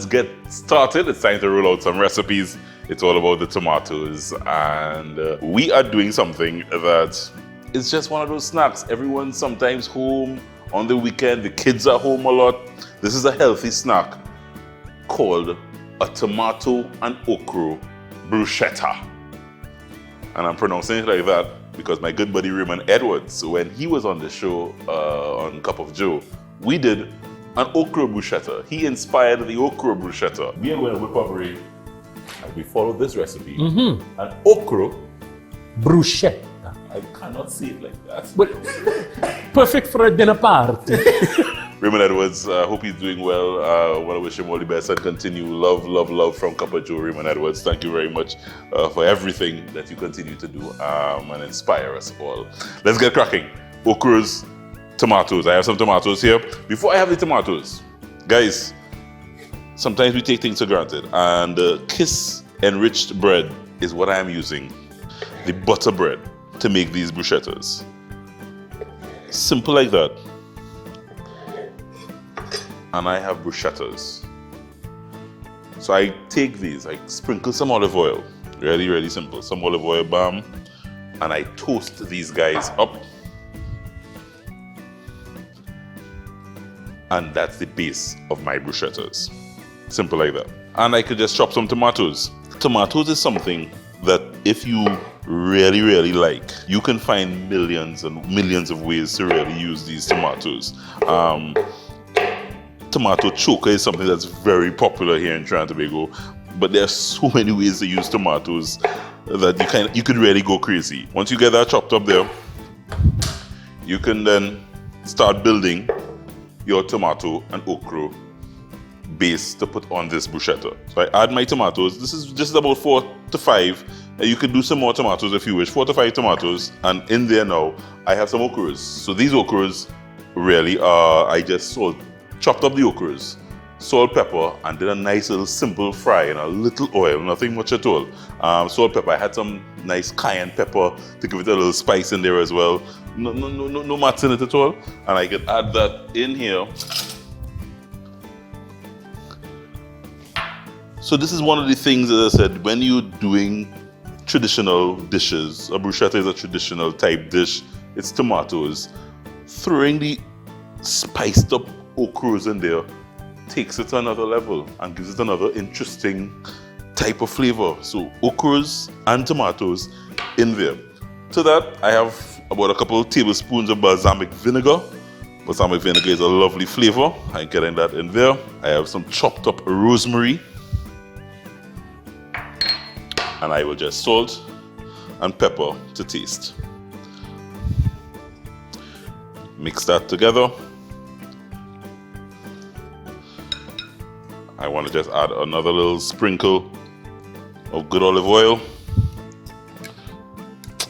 let's get started. It's time to roll out some recipes. It's all about the tomatoes, and we are doing something that is just one of those snacks. Everyone's sometimes home on the weekend. The kids are home a lot. This is a healthy snack called a tomato and ochro bruschetta. And I'm pronouncing it like that because my good buddy Raymond Edwards, when he was on the show on Cup of Joe, we did an ochro bruschetta. He inspired the ochro bruschetta. We are going to whip up Ray, and we follow this recipe. An ochro Bruschetta. I cannot say it like that. But perfect for a dinner party. Raymond Edwards, I hope he's doing well. I want to wish him all the best and continue love, love, love from Cup of Joe. Raymond Edwards, thank you very much for everything that you continue to do and inspire us all. Let's get cracking. Ochroes, tomatoes. I have some tomatoes here. Before I have the tomatoes, guys, sometimes we take things for granted, and Kiss Enriched Bread is what I am using, the butter bread, to make these bruschettas. Simple like that. And I have bruschettas. So I take these, I sprinkle some olive oil, really, really simple, some olive oil, bam, and I toast these guys up. And that's the base of my bruschettas. Simple like that. And I could just chop some tomatoes. Tomatoes is something that if you really, really like, you can find millions and millions of ways to really use these tomatoes. Tomato choker is something that's very popular here in Trinidad and Tobago, but there are so many ways to use tomatoes that you could really go crazy. Once you get that chopped up there, you can then start building your tomato and ochro base to put on this bruschetta. So I add my tomatoes. This is about 4 to 5. You could do some more tomatoes if you wish, 4 to 5 tomatoes. And in there now, I have some ochros. So these ochros really are, I just chopped up the ochros, salt, pepper, and did a nice little simple fry in a little oil, nothing much at all. Salt, pepper. I had some nice cayenne pepper to give it a little spice in there as well. No mats in it at all. And I can add that in here. So this is one of the things, as I said, when you're doing traditional dishes, a bruschetta is a traditional type dish. It's tomatoes. Throwing the spiced up ochros in there takes it to another level and gives it another interesting type of flavor. So ochros and tomatoes in there. To that, I have about a couple of tablespoons of balsamic vinegar. Balsamic vinegar is a lovely flavor. I'm getting that in there. I have some chopped up rosemary. And I will just salt and pepper to taste. Mix that together. I want to just add another little sprinkle of good olive oil.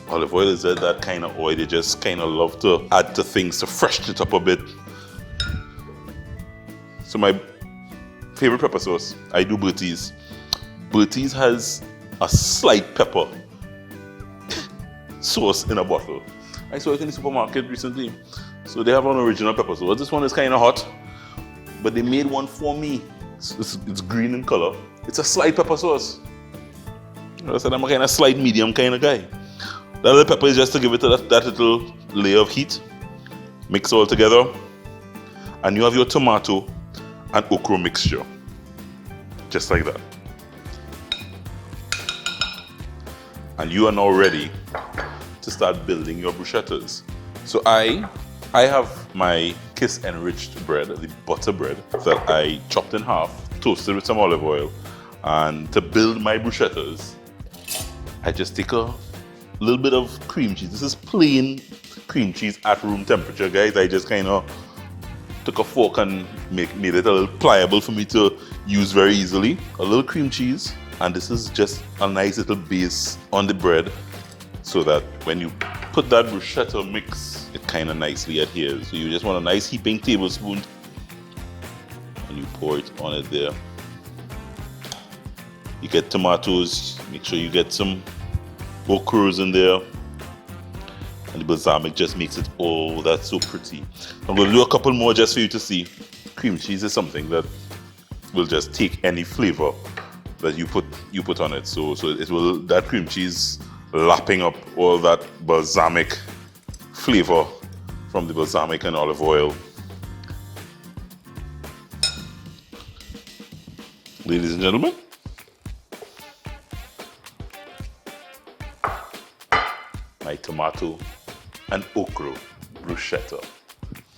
Olive oil is that kind of oil they just kind of love to add to things to freshen it up a bit. So my favorite pepper sauce, I do Bertie's. Bertie's has a slight pepper sauce in a bottle. I saw it in the supermarket recently. So they have an original pepper sauce. This one is kind of hot, but they made one for me. It's green in color. It's a slight pepper sauce. I said I'm a kind of slight medium kind of guy. That little pepper is just to give it that little layer of heat. Mix all together. And you have your tomato and ochro mixture. Just like that. And you are now ready to start building your bruschettas. So I have my Kiss Enriched Bread, the butter bread that I chopped in half, toasted with some olive oil. And to build my bruschettas, I just take a little bit of cream cheese. This is plain cream cheese at room temperature, guys. I just kind of took a fork and made it a little pliable for me to use very easily. A little cream cheese, and this is just a nice little base on the bread so that when you put that bruschetta mix, it kind of nicely adheres. So you just want a nice heaping tablespoon and you pour it on it there. You get tomatoes, make sure you get some ochros in there, and the balsamic just makes it, oh, that's so pretty. I'm going to do a couple more just for you to see. Cream cheese is something that will just take any flavor that you put on it. So it will, that cream cheese lapping up all that balsamic flavor from the balsamic and olive oil. Ladies and gentlemen, my tomato and ochro bruschetta,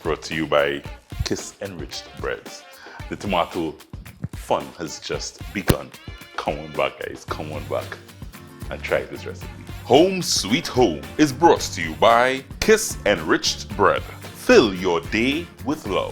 brought to you by Kiss Enriched Breads. The tomato fun has just begun. Come on back, guys, come on back and try this recipe. Home Sweet Home is brought to you by Kiss Enriched Bread. Fill your day with love.